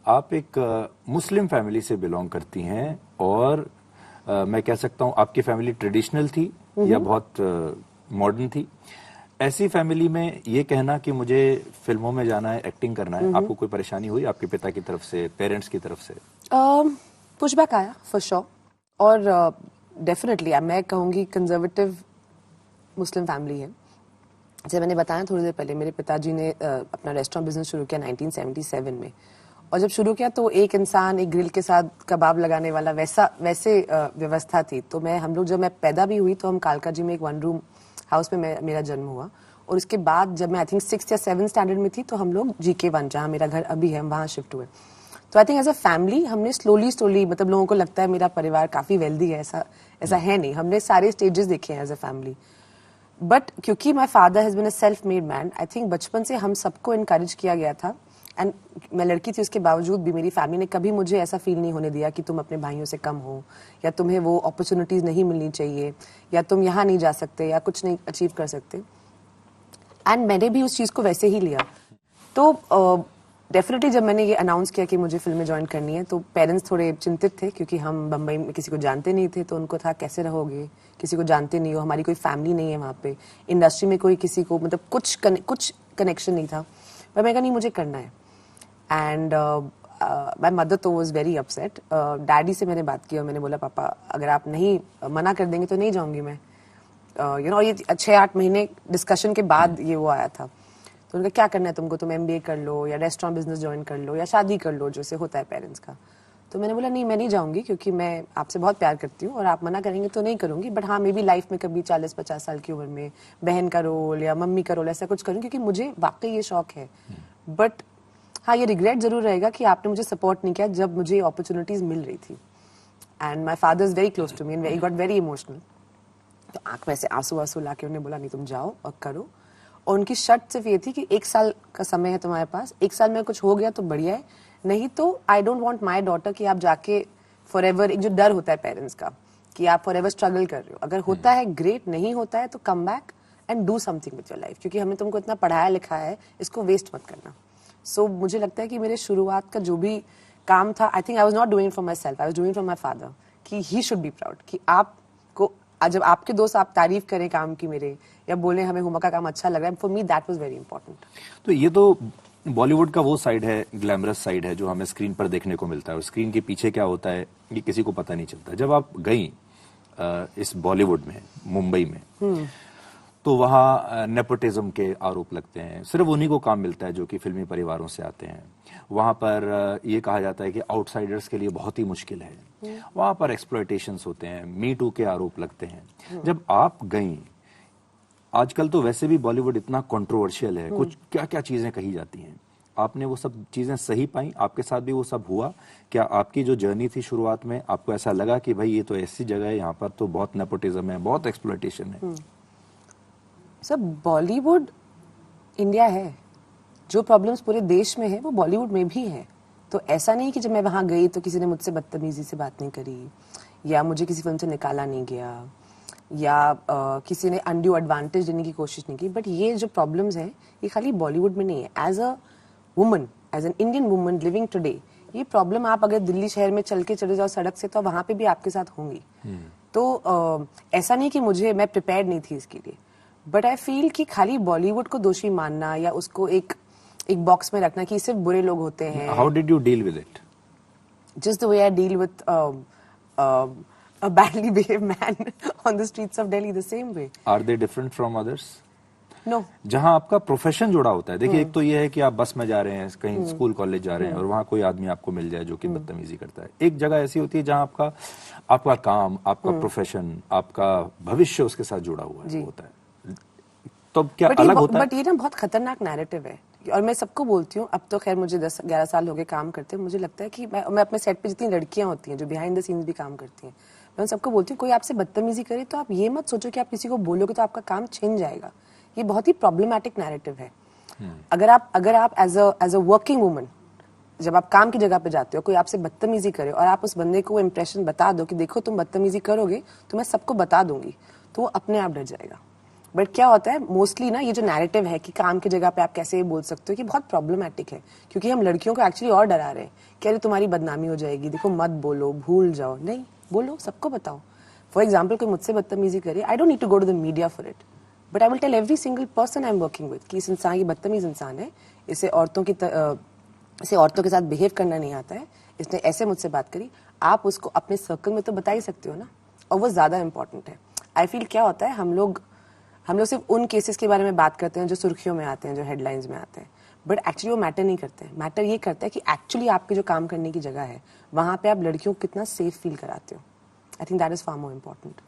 आप एक Muslim family से बिलोंग करती हैं और मैं कह सकता हूं आपकी फैमिली ट्रेडिशनल थी या बहुत मॉडर्न थी। ऐसी फैमिली में ये कहना कि मुझे फिल्मों में जाना है, एक्टिंग करना है, आपको कोई परेशानी हुई आपके पिता की तरफ से, पेरेंट्स की तरफ से? पुशबैक आया फॉर श्योर। और डेफिनेटली मैं कहूँगी कंजर्वेटिव मुस्लिम फैमिली है। जैसे मैंने बताया थोड़ी देर पहले, मेरे पिताजी ने अपना रेस्टोरेंट बिजनेस शुरू किया 1977 में। और जब शुरू किया तो एक इंसान एक ग्रिल के साथ कबाब लगाने वाला वैसे व्यवस्था थी। तो जब मैं पैदा भी हुई तो हम कालका जी में एक 1 रूम हाउस में मेरा जन्म हुआ। और उसके बाद जब मैं आई थिंक 6th या 7th स्टैंडर्ड में थी तो हम लोग GK1 जहाँ मेरा घर अभी है वहाँ शिफ्ट हुए। तो I think as a family हमने स्लोली मतलब लोगों को लगता है मेरा परिवार काफी वेल्दी है, ऐसा है नहीं। हमने सारे स्टेजेस देखे हैं एज अ फैमिली। बट क्योंकि my father has been a self made man, I think बचपन से हम सबको इनकरेज किया गया था। एंड मैं लड़की थी, उसके बावजूद भी मेरी फैमिली ने कभी मुझे ऐसा फील नहीं होने दिया कि तुम अपने भाइयों से कम हो, या तुम्हें वो अपॉर्चुनिटीज नहीं मिलनी चाहिए, या तुम यहाँ नहीं जा सकते, या कुछ नहीं अचीव कर सकते। एंड मैंने भी उस चीज को वैसे ही लिया। तो डेफिनेटली जब मैंने ये अनाउंस किया कि मुझे फिल्म में ज्वाइन करनी है तो पेरेंट्स थोड़े चिंतित थे, क्योंकि हम बम्बई में किसी को जानते नहीं थे। तो उनको था कैसे रहोगे, किसी को जानते नहीं हो, हमारी कोई फैमिली नहीं है वहाँ पे, इंडस्ट्री में कोई किसी को मतलब कुछ कनेक्शन नहीं था। पर मैं कहा नहीं, मुझे करना है। एंड माई मदर तो वॉज वेरी अपसेट। डैडी से मैंने बात की और मैंने बोला पापा अगर आप नहीं मना कर देंगे तो नहीं जाऊंगी मैं। ये 6-8 महीने डिस्कशन के बाद ये वो आया था। तो उनका क्या करना है तुमको, तुम MBA कर लो या रेस्टोरेंट बिजनेस ज्वाइन कर लो या शादी कर लो, जैसे होता है पेरेंट्स का। तो मैंने बोला नहीं, मैं नहीं जाऊंगी, क्योंकि मैं आपसे बहुत प्यार करती हूँ और आप मना करेंगे तो नहीं करूंगी। बट हाँ, मे बी लाइफ में कभी 40-50 साल की उम्र में बहन का रोल या मम्मी का रोल ऐसा कुछ करूँ, क्योंकि मुझे वाकई ये शौक है। बट हाँ, ये रिग्रेट जरूर रहेगा कि आपने मुझे सपोर्ट नहीं किया जब मुझे अपॉर्चुनिटीज मिल रही थी। And my father is very close to me and got very emotional. तो आंख में से आंसू ला के उन्होंने बोला नहीं, तुम जाओ और करो। और उनकी शर्त सिर्फ ये थी कि 1 साल का समय है तुम्हारे पास, 1 साल में कुछ हो गया तो बढ़िया है, नहीं तो I don't want my daughter कि आप जाके फॉर एवर, एक जो डर होता है पेरेंट्स का कि आप फॉर एवर स्ट्रगल कर रहे हो। अगर होता है ग्रेट, नहीं होता है तो come back and do something with your life, क्योंकि हमने तुमको इतना पढ़ाया लिखा है, इसको वेस्ट मत करना। सो मुझे लगता है कि मेरे शुरुआत का जो भी काम था, I think I was not doing for my self, I was doing for my father, कि ही शुड बी प्राउड कि आपको जब आपके दोस्त आप तारीफ करें काम की मेरे, या बोले हमें हुमा का काम अच्छा लग रहा है, for me that was very important. तो ये तो बॉलीवुड का वो साइड है, ग्लैमरस साइड है जो हमें स्क्रीन पर देखने को मिलता है, और स्क्रीन के पीछे क्या होता है ये किसी को पता नहीं चलता। जब आप गई इस बॉलीवुड में, मुंबई में, तो वहाँ नेपोटिज्म के आरोप लगते हैं, सिर्फ उन्हीं को काम मिलता है जो कि फिल्मी परिवारों से आते हैं। वहाँ पर ये कहा जाता है कि आउटसाइडर्स के लिए बहुत ही मुश्किल है। वहाँ पर एक्सप्लॉयटेशंस होते हैं, मी टू के आरोप लगते हैं। जब आप गईं, आजकल तो वैसे भी बॉलीवुड इतना कंट्रोवर्शियल है, कुछ क्या क्या चीजें कही जाती हैं, आपने वो सब चीजें सही पाई? आपके साथ भी वो सब हुआ क्या? आपकी जो जर्नी थी शुरुआत में, आपको ऐसा लगा कि भाई ये तो ऐसी जगह है, यहाँ पर तो बहुत नेपोटिज्म है, बहुत एक्सप्लॉयटेशन है? सब बॉलीवुड इंडिया है, जो प्रॉब्लम्स पूरे देश में है वो बॉलीवुड में भी है। तो ऐसा नहीं कि जब मैं वहां गई तो किसी ने मुझसे बदतमीजी से बात नहीं करी, या मुझे किसी फिल्म से निकाला नहीं गया, या किसी ने अनड्यू एडवांटेज देने की कोशिश नहीं की। बट ये जो प्रॉब्लम्स हैं ये खाली बॉलीवुड में नहीं है। As a woman, as an Indian woman living today, ये प्रॉब्लम आप अगर दिल्ली शहर में चल के चले जाओ सड़क से तो वहां पे भी आपके साथ होंगी। तो ऐसा नहीं कि मैं प्रिपेयर्ड नहीं थी इसके लिए। बट आई फील कि खाली बॉलीवुड को दोषी मानना या उसको एक बॉक्स में रखना कि सिर्फ बुरे लोग होते हैं। How did you deal with it? Just the way I deal with a badly behaved man on the streets of Delhi, the same way. Are they different from others? No. जहां आपका प्रोफेशन जुड़ा होता है, देखिए एक तो ये है कि आप बस में जा रहे हैं, कहीं स्कूल कॉलेज जा रहे हैं, और वहां कोई आदमी आपको मिल जाए जो कि बदतमीजी करता है। एक जगह ऐसी होती है जहां आपका काम, आपका प्रोफेशन, आपका भविष्य उसके साथ जुड़ा हुआ है, होता है। तो क्या अलग होता है? बट ये ना बहुत खतरनाक नैरेटिव है, और मैं सबको बोलती हूँ, अब तो खैर मुझे 10-11 साल हो गए काम करते हैं, मुझे लगता है कि मैं अपने सेट पे जितनी लड़कियां होती हैं जो बिहाइंड द सीन्स भी काम करती हैं, मैं सबको बोलती हूँ कोई आपसे बदतमीजी करे तो आप ये मत सोचो कि आप किसी को बोलोगे तो आपका काम छिन जाएगा। ये बहुत ही प्रॉब्लमैटिक नैरेटिव है। अगर आप एज अ वर्किंग वुमन जब आप काम की जगह पे जाते हो, कोई आपसे बदतमीजी करे और आप उस बंदे को इंप्रेशन बता दो कि देखो तुम बदतमीजी करोगे तो मैं सबको बता दूंगी, तो वो अपने आप डर जाएगा। बट क्या होता है मोस्टली ना, ये जो नैरेटिव है कि काम की जगह पे आप कैसे बोल सकते हो, कि बहुत प्रॉब्लमेटिक है, क्योंकि हम लड़कियों को एक्चुअली और डरा रहे हैं कि अरे तुम्हारी बदनामी हो जाएगी, देखो मत बोलो, भूल जाओ। नहीं, बोलो, सबको बताओ। फॉर एग्जाम्पल कोई मुझसे बदतमीजी करे, I don't need to go to the media for it, but I will tell every single person I am working with कि इस इंसान, ये बदतमीज इंसान है, इसे औरतों के साथ बिहेव करना नहीं आता है, इसने ऐसे मुझसे बात करी। आप उसको अपने सर्कल में तो बता ही सकते हो ना, और वो ज्यादा इंपॉर्टेंट है। आई फील क्या होता है, हम लोग सिर्फ उन केसेस के बारे में बात करते हैं जो सुर्खियों में आते हैं, जो हेडलाइंस में आते हैं, बट एक्चुअली वो मैटर नहीं करते हैं। मैटर ये करता है कि एक्चुअली आपके जो काम करने की जगह है वहां पे आप लड़कियों को कितना सेफ फील कराते हो। I think that is far more important.